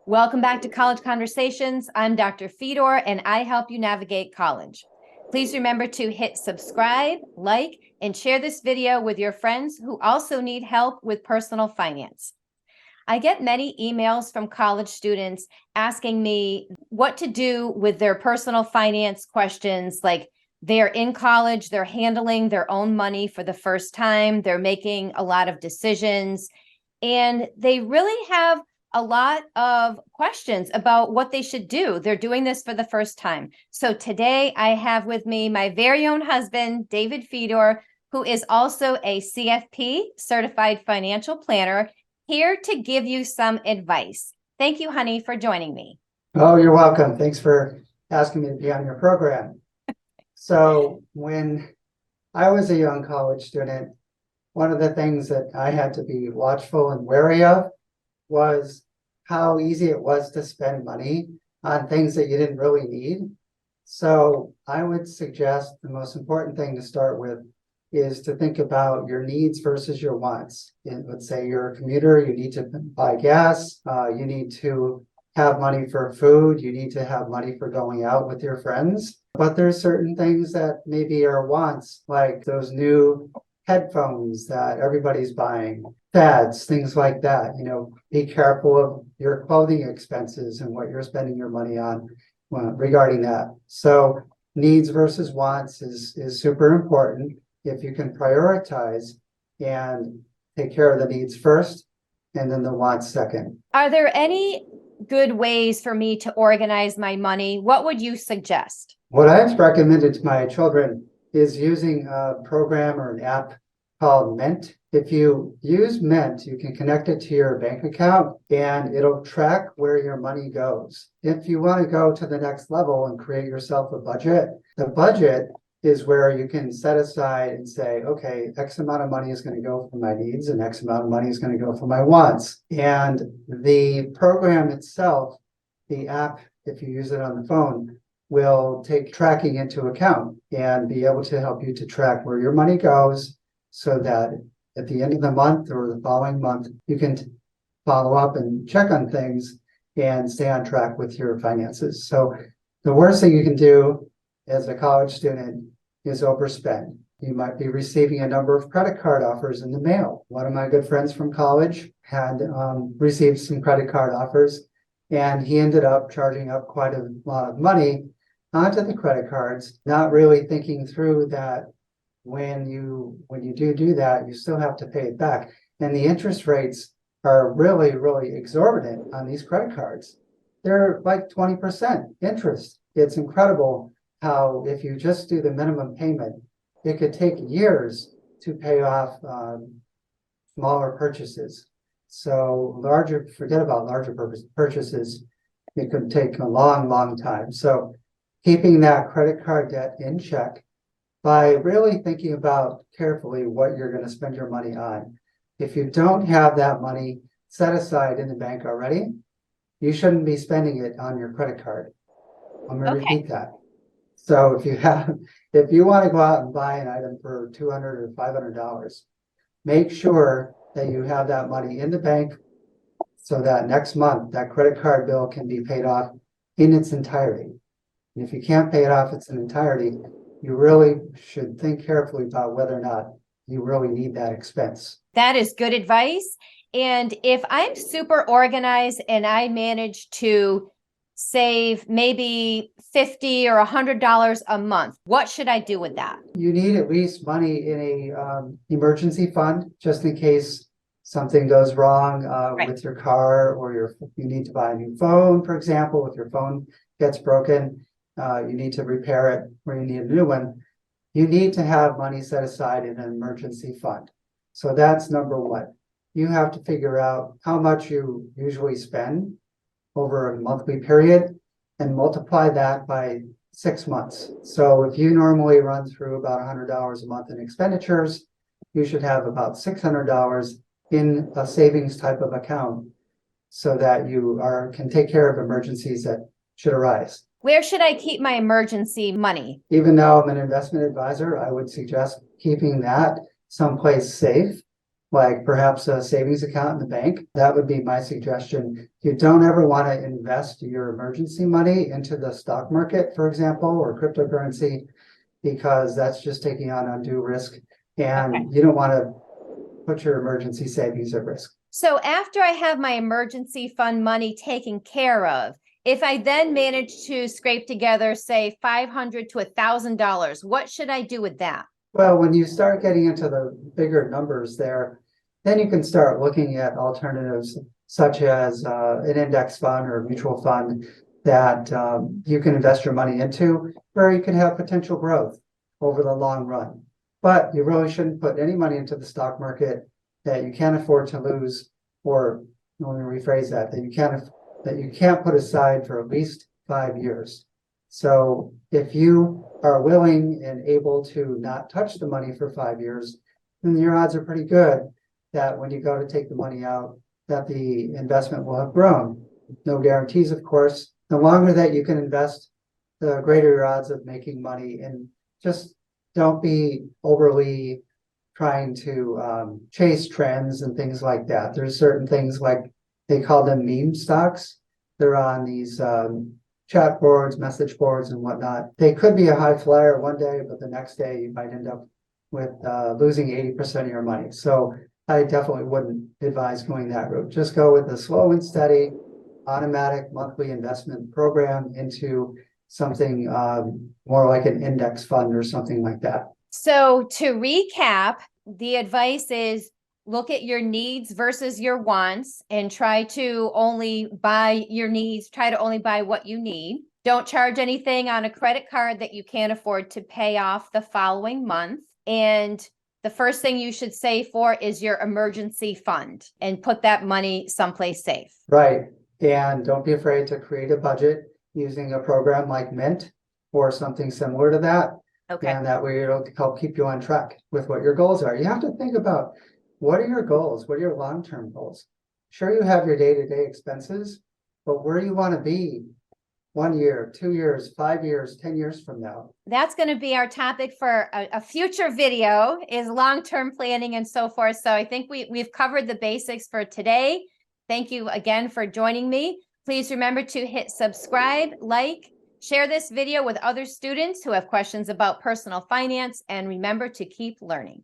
Welcome back to College Conversations. I'm Dr. Fedor, and I help you navigate college. Please remember to hit subscribe, like, and share this video with your friends who also need help with personal finance. I get many emails from college students asking me what to do with their personal finance questions, like they're in college, they're handling their own money for the first time, they're making a lot of decisions, and they really have a lot of questions about what they should do. They're doing this for the first time. So today I have with me my very own husband, David Fedor, who is also a CFP Certified Financial Planner, here to give you some advice. Thank you, honey, for joining me. Oh, you're welcome. Thanks for asking me to be on your program. So when I was a young college student, one of the things that I had to be watchful and wary of was how easy it was to spend money on things that you didn't really need. So I would suggest the most important thing to start with is to think about your needs versus your wants. And let's say you're a commuter, you need to buy gas, you need to have money for food, you need to have money for going out with your friends. But there's certain things that maybe are wants, like those new headphones that everybody's buying, fads, things like that. Be careful of your clothing expenses and what you're spending your money on regarding that. So needs versus wants is super important. If you can prioritize and take care of the needs first and then the wants second. Are there any good ways for me to organize my money? What would you suggest? What I've recommended to my children is using a program or an app called Mint. If you use Mint, you can connect it to your bank account and it'll track where your money goes. If you want to go to the next level and create yourself a budget, the budget is where you can set aside and say, okay, X amount of money is going to go for my needs and X amount of money is going to go for my wants. And the program itself, the app, if you use it on the phone, will take tracking into account and be able to help you to track where your money goes so that at the end of the month or the following month, you can follow up and check on things and stay on track with your finances. So the worst thing you can do as a college student is overspend. You might be receiving a number of credit card offers in the mail. One of my good friends from college had received some credit card offers, and he ended up charging up quite a lot of money onto the credit cards, not really thinking through that when you do that, you still have to pay it back. And the interest rates are really, really exorbitant on these credit cards. They're like 20% interest. It's incredible how if you just do the minimum payment, it could take years to pay off smaller purchases. So forget about larger purchases. It could take a long, long time. So keeping that credit card debt in check by really thinking about carefully what you're going to spend your money on. If you don't have that money set aside in the bank already, you shouldn't be spending it on your credit card. I'm going to repeat that. So if you want to go out and buy an item for $200 or $500, make sure that you have that money in the bank so that next month that credit card bill can be paid off in its entirety. And if you can't pay it off in its entirety, you really should think carefully about whether or not you really need that expense. That is good advice. And if I'm super organized and I manage to save maybe $50 or $100 a month, what should I do with that? You need at least money in a emergency fund, just in case something goes wrong Right. with your car, or you need to buy a new phone, for example. If your phone gets broken, you need to repair it, or you need a new one. You need to have money set aside in an emergency fund. So that's number one. You have to figure out how much you usually spend over a monthly period and multiply that by 6 months. So if you normally run through about $100 a month in expenditures, you should have about $600 in a savings type of account so that you can take care of emergencies that should arise. Where should I keep my emergency money? Even though I'm an investment advisor, I would suggest keeping that someplace safe like perhaps a savings account in the bank. That would be my suggestion. You don't ever want to invest your emergency money into the stock market, for example, or cryptocurrency, because that's just taking on undue risk. And you don't want to put your emergency savings at risk. So after I have my emergency fund money taken care of, if I then manage to scrape together, say, $500 to $1,000, what should I do with that? Well, when you start getting into the bigger numbers there, then you can start looking at alternatives such as an index fund or a mutual fund that you can invest your money into, where you can have potential growth over the long run. But you really shouldn't put any money into the stock market that you can't afford to lose, or let me rephrase that, that you can't put aside for at least 5 years. So if you are willing and able to not touch the money for 5 years, then your odds are pretty good that when you go to take the money out, that the investment will have grown. No guarantees, of course. The longer that you can invest, the greater your odds of making money. And just don't be overly trying to chase trends and things like that. There's certain things like they call them meme stocks. They're on these chat boards, message boards, and whatnot. They could be a high flyer one day, but the next day you might end up with losing 80% of your money. So I definitely wouldn't advise going that route. Just go with a slow and steady automatic monthly investment program into something more like an index fund or something like that. So to recap, the advice is look at your needs versus your wants and try to only buy your needs, try to only buy what you need. Don't charge anything on a credit card that you can't afford to pay off the following month. And the first thing you should save for is your emergency fund and put that money someplace safe. Right. And don't be afraid to create a budget using a program like Mint or something similar to that. Okay. And that way it'll help keep you on track with what your goals are. You have to think about, what are your goals? What are your long-term goals? Sure, you have your day-to-day expenses, but where do you want to be 1 year, 2 years, 5 years, 10 years from now? That's going to be our topic for a future video, is long-term planning and so forth. So I think we've covered the basics for today. Thank you again for joining me. Please remember to hit subscribe, like, share this video with other students who have questions about personal finance, and remember to keep learning.